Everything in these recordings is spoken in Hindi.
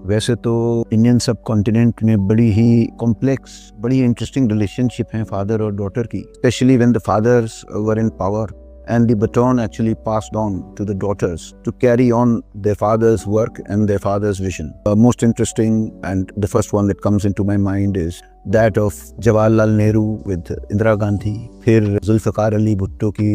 वैसे तो इंडियन सब कॉन्टिनेंट में बड़ी ही कॉम्प्लेक्स, बड़ी इंटरेस्टिंग रिलेशनशिप है फादर और डॉटर की, specially when the fathers were in power and the baton actually passed on to the daughters to carry on their father's work and their father's vision. Most interesting and the first one that comes into my mind is that of Jawaharlal Nehru with Indira Gandhi. फिर जुल्फ़िकार अली भुट्टो की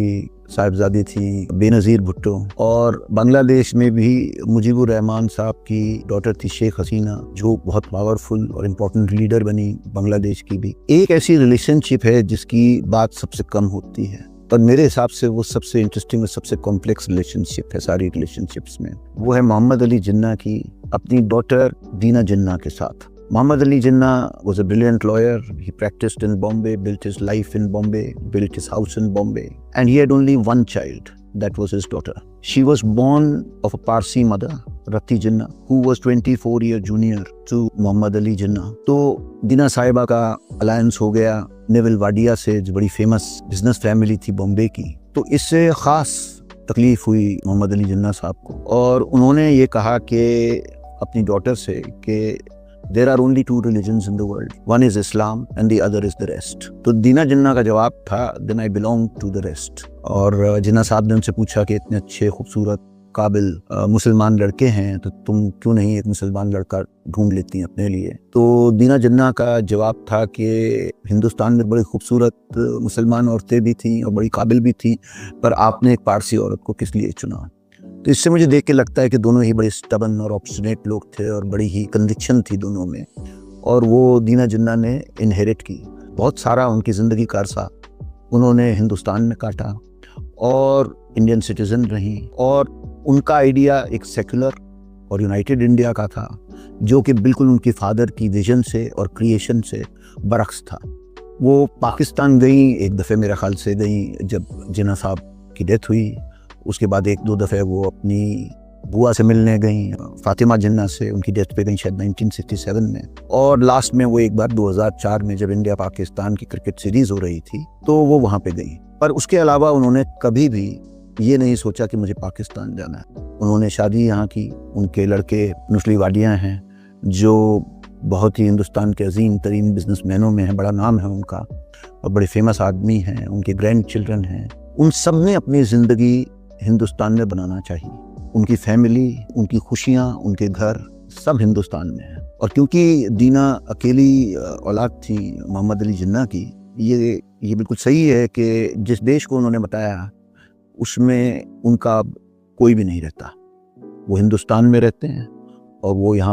साहिबजादी थी बेनज़ीर भुट्टो, और बांग्लादेश में भी मुजीबुर रहमान साहब की डॉटर थी शेख हसीना, जो बहुत पावरफुल और इम्पोर्टेंट लीडर बनी बांग्लादेश की भी। एक ऐसी रिलेशनशिप है जिसकी बात सबसे कम होती है, पर मेरे हिसाब से वो सबसे इंटरेस्टिंग और सबसे कॉम्प्लेक्स रिलेशनशिप है सारी रिलेशनशिप्स में। वो है मोहम्मद अली जिन्ना की अपनी डॉटर दीना जिन्ना के साथ। Muhammad Ali Jinnah was a brilliant lawyer. He practiced in Bombay, built his life in Bombay, built his house in Bombay. And he had only one child. That was his daughter. She was born of a Parsi mother, Rati Jinnah, who was 24 year junior to Muhammad Ali Jinnah. तो दीना साहिबा का अलायंस हो गया नेवल वाडिया से, जो बड़ी फेमस बिजनेस फैमिली थी बॉम्बे की। तो इससे ख़ास तकलीफ हुई मोहम्मद अली जिन्ना साहब को, और उन्होंने ये कहा कि अपनी डॉटर से कि There are only two religions in the world. One is Islam and the other is the rest. तो दीना जिन्ना का जवाब था, Then I belong to the rest. और जिन्ना साहब ने उनसे पूछा कि इतने अच्छे खूबसूरत काबिल मुसलमान लड़के हैं, तो तुम क्यों नहीं एक मुसलमान लड़का ढूंढ लेती हैं अपने लिए। तो दीना जिन्ना का जवाब था कि हिंदुस्तान में बड़ी खूबसूरत मुसलमान औरतें भी थीं और बड़ी काबिल भी थीं, पर आपने एक पारसी औरत को किस लिए चुना। तो इससे मुझे देख के लगता है कि दोनों ही बड़े स्टबन और ऑब्स्टिनेट लोग थे और बड़ी ही कन्विक्शन थी दोनों में, और वो दीना जिन्ना ने इनहेरिट की। बहुत सारा उनकी ज़िंदगी का अरसा उन्होंने हिंदुस्तान में काटा और इंडियन सिटीज़न रही, और उनका आइडिया एक सेकुलर और यूनाइटेड इंडिया का था, जो कि बिल्कुल उनके फादर की विजन से और क्रिएशन से बरक्स था। वो पाकिस्तान गई एक दफ़े, मेरे ख्याल से गई जब जिन्ना साहब की डेथ हुई। उसके बाद एक दो दफ़े वो अपनी बुआ से मिलने गई, फातिमा जिन्ना से, उनकी डेथ पे गई शायद 1967 में। और लास्ट में वो एक बार 2004 में जब इंडिया पाकिस्तान की क्रिकेट सीरीज़ हो रही थी तो वो वहाँ पे गई। पर उसके अलावा उन्होंने कभी भी ये नहीं सोचा कि मुझे पाकिस्तान जाना है। उन्होंने शादी यहाँ की, उनके लड़के नुस्ली वाडिया हैं जो बहुत ही हिंदुस्तान के अजीम तरीन बिजनेसमैनों में हैं, बड़ा नाम है उनका और बड़े फेमस आदमी हैं, उनके ग्रैंड चिल्ड्रन हैं। उन सब ने अपनी ज़िंदगी हिंदुस्तान में बनाना चाहिए। उनकी फैमिली, उनकी खुशियाँ, उनके घर सब हिंदुस्तान में है। और क्योंकि दीना अकेली औलाद थी मोहम्मद अली जिन्ना की, ये बिल्कुल सही है कि जिस देश को उन्होंने बताया उसमें उनका कोई भी नहीं रहता। वो हिंदुस्तान में रहते हैं और वो यहाँ पे